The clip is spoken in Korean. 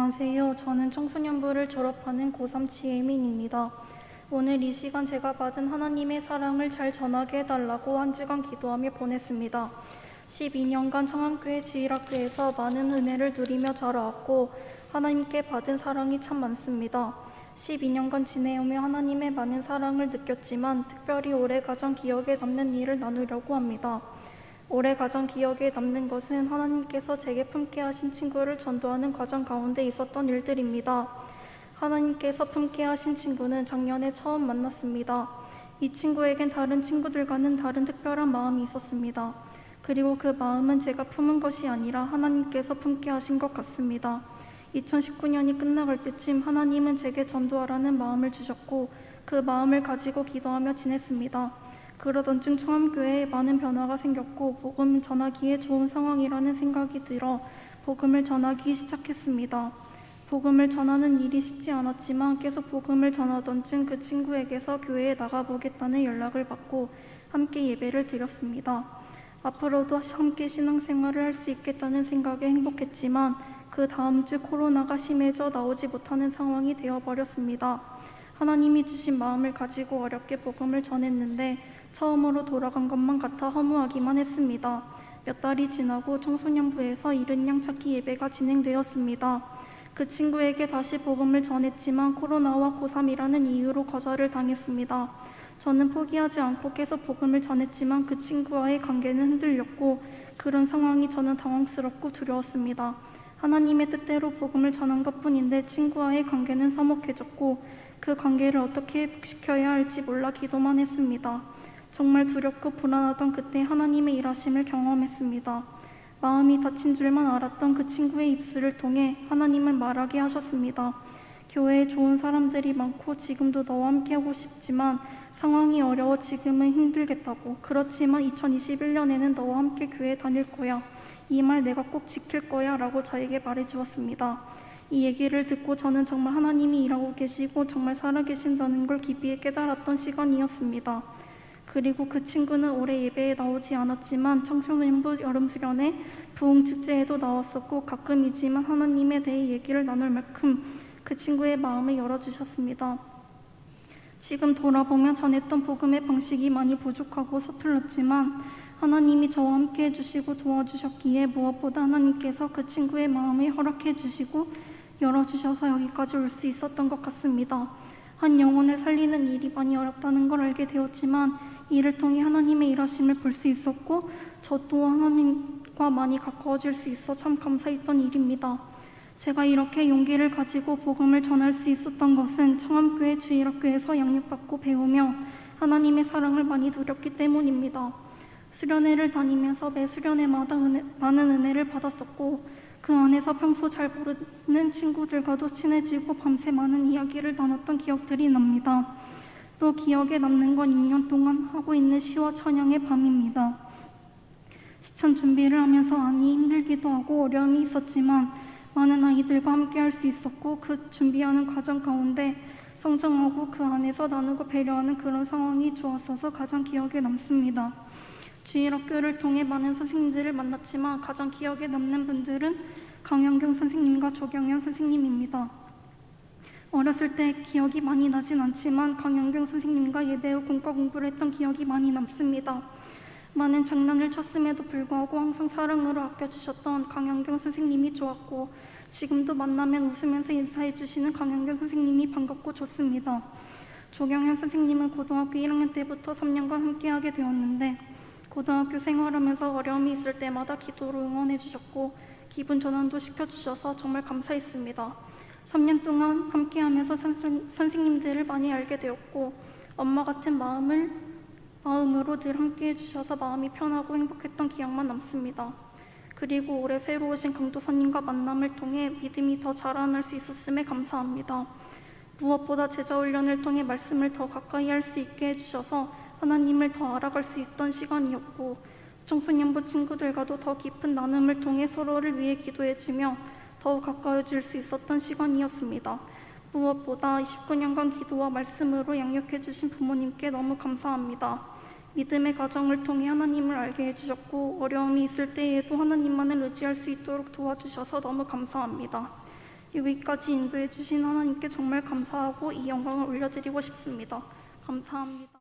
안녕하세요. 저는 청소년부를 졸업하는 고3 지혜민입니다. 오늘 이 시간 제가 받은 하나님의 사랑을 잘 전하게 해달라고 한 주간 기도하며 보냈습니다. 12년간 청암교회 주일학교에서 많은 은혜를 누리며 자라왔고 하나님께 받은 사랑이 참 많습니다. 12년간 지내오며 하나님의 많은 사랑을 느꼈지만 특별히 올해 가장 기억에 남는 일을 나누려고 합니다. 올해 가장 기억에 남는 것은 하나님께서 제게 품게 하신 친구를 전도하는 과정 가운데 있었던 일들입니다. 하나님께서 품게 하신 친구는 작년에 처음 만났습니다. 이 친구에겐 다른 친구들과는 다른 특별한 마음이 있었습니다. 그리고 그 마음은 제가 품은 것이 아니라 하나님께서 품게 하신 것 같습니다. 2019년이 끝나갈 때쯤 하나님은 제게 전도하라는 마음을 주셨고 그 마음을 가지고 기도하며 지냈습니다. 그러던 중 청암교회에 많은 변화가 생겼고 복음을 전하기에 좋은 상황이라는 생각이 들어 복음을 전하기 시작했습니다. 복음을 전하는 일이 쉽지 않았지만 계속 복음을 전하던 중 그 친구에게서 교회에 나가보겠다는 연락을 받고 함께 예배를 드렸습니다. 앞으로도 함께 신앙생활을 할 수 있겠다는 생각에 행복했지만 그 다음 주 코로나가 심해져 나오지 못하는 상황이 되어버렸습니다. 하나님이 주신 마음을 가지고 어렵게 복음을 전했는데 처음으로 돌아간 것만 같아 허무하기만 했습니다. 몇 달이 지나고 청소년부에서 이른 양 찾기 예배가 진행되었습니다. 그 친구에게 다시 복음을 전했지만 코로나와 고3이라는 이유로 거절을 당했습니다. 저는 포기하지 않고 계속 복음을 전했지만 그 친구와의 관계는 흔들렸고 그런 상황이 저는 당황스럽고 두려웠습니다. 하나님의 뜻대로 복음을 전한 것뿐인데 친구와의 관계는 서먹해졌고 그 관계를 어떻게 회복시켜야 할지 몰라 기도만 했습니다. 정말 두렵고 불안하던 그때 하나님의 일하심을 경험했습니다. 마음이 다친 줄만 알았던 그 친구의 입술을 통해 하나님을 말하게 하셨습니다. 교회에 좋은 사람들이 많고 지금도 너와 함께하고 싶지만 상황이 어려워 지금은 힘들겠다고. 그렇지만 2021년에는 너와 함께 교회 다닐 거야. 이 말 내가 꼭 지킬 거야 라고 저에게 말해주었습니다. 이 얘기를 듣고 저는 정말 하나님이 일하고 계시고 정말 살아계신다는 걸 깊이 깨달았던 시간이었습니다. 그리고 그 친구는 올해 예배에 나오지 않았지만 청소년부 여름수련회 부흥축제에도 나왔었고 가끔이지만 하나님에 대해 얘기를 나눌 만큼 그 친구의 마음을 열어주셨습니다. 지금 돌아보면 전했던 복음의 방식이 많이 부족하고 서툴렀지만 하나님이 저와 함께 해주시고 도와주셨기에 무엇보다 하나님께서 그 친구의 마음을 허락해 주시고 열어주셔서 여기까지 올 수 있었던 것 같습니다. 한 영혼을 살리는 일이 많이 어렵다는 걸 알게 되었지만 이를 통해 하나님의 일하심을 볼 수 있었고 저 또한 하나님과 많이 가까워질 수 있어 참 감사했던 일입니다. 제가 이렇게 용기를 가지고 복음을 전할 수 있었던 것은 청암교회 주일학교에서 양육받고 배우며 하나님의 사랑을 많이 누렸기 때문입니다. 수련회를 다니면서 매 수련회마다 많은 은혜를 받았었고 그 안에서 평소 잘 모르는 친구들과도 친해지고 밤새 많은 이야기를 나눴던 기억들이 납니다. 또 기억에 남는 건 2년 동안 하고 있는 시와 찬양의 밤입니다. 시찬 준비를 하면서 많이 힘들기도 하고 어려움이 있었지만 많은 아이들과 함께 할 수 있었고 그 준비하는 과정 가운데 성장하고 그 안에서 나누고 배려하는 그런 상황이 좋았어서 가장 기억에 남습니다. 주일학교를 통해 많은 선생님들을 만났지만 가장 기억에 남는 분들은 강영경 선생님과 조경현 선생님입니다. 어렸을 때 기억이 많이 나진 않지만 강영경 선생님과 예배 후 공과 공부를 했던 기억이 많이 남습니다. 많은 장난을 쳤음에도 불구하고 항상 사랑으로 아껴주셨던 강영경 선생님이 좋았고 지금도 만나면 웃으면서 인사해 주시는 강영경 선생님이 반갑고 좋습니다. 조경현 선생님은 고등학교 1학년 때부터 3년간 함께하게 되었는데 고등학교 생활하면서 어려움이 있을 때마다 기도로 응원해 주셨고 기분 전환도 시켜주셔서 정말 감사했습니다. 3년 동안 함께하면서 선생님들을 많이 알게 되었고 엄마 같은 마음으로 늘 함께해 주셔서 마음이 편하고 행복했던 기억만 남습니다. 그리고 올해 새로 오신 강도사님과 만남을 통해 믿음이 더 자라날 수 있었음에 감사합니다. 무엇보다 제자훈련을 통해 말씀을 더 가까이 할 수 있게 해주셔서 하나님을 더 알아갈 수 있던 시간이었고 청소년부 친구들과도 더 깊은 나눔을 통해 서로를 위해 기도해주며 더욱 가까워질 수 있었던 시간이었습니다. 무엇보다 29년간 기도와 말씀으로 양육해주신 부모님께 너무 감사합니다. 믿음의 가정을 통해 하나님을 알게 해주셨고 어려움이 있을 때에도 하나님만을 의지할 수 있도록 도와주셔서 너무 감사합니다. 여기까지 인도해 주신 하나님께 정말 감사하고 이 영광을 올려드리고 싶습니다. 감사합니다.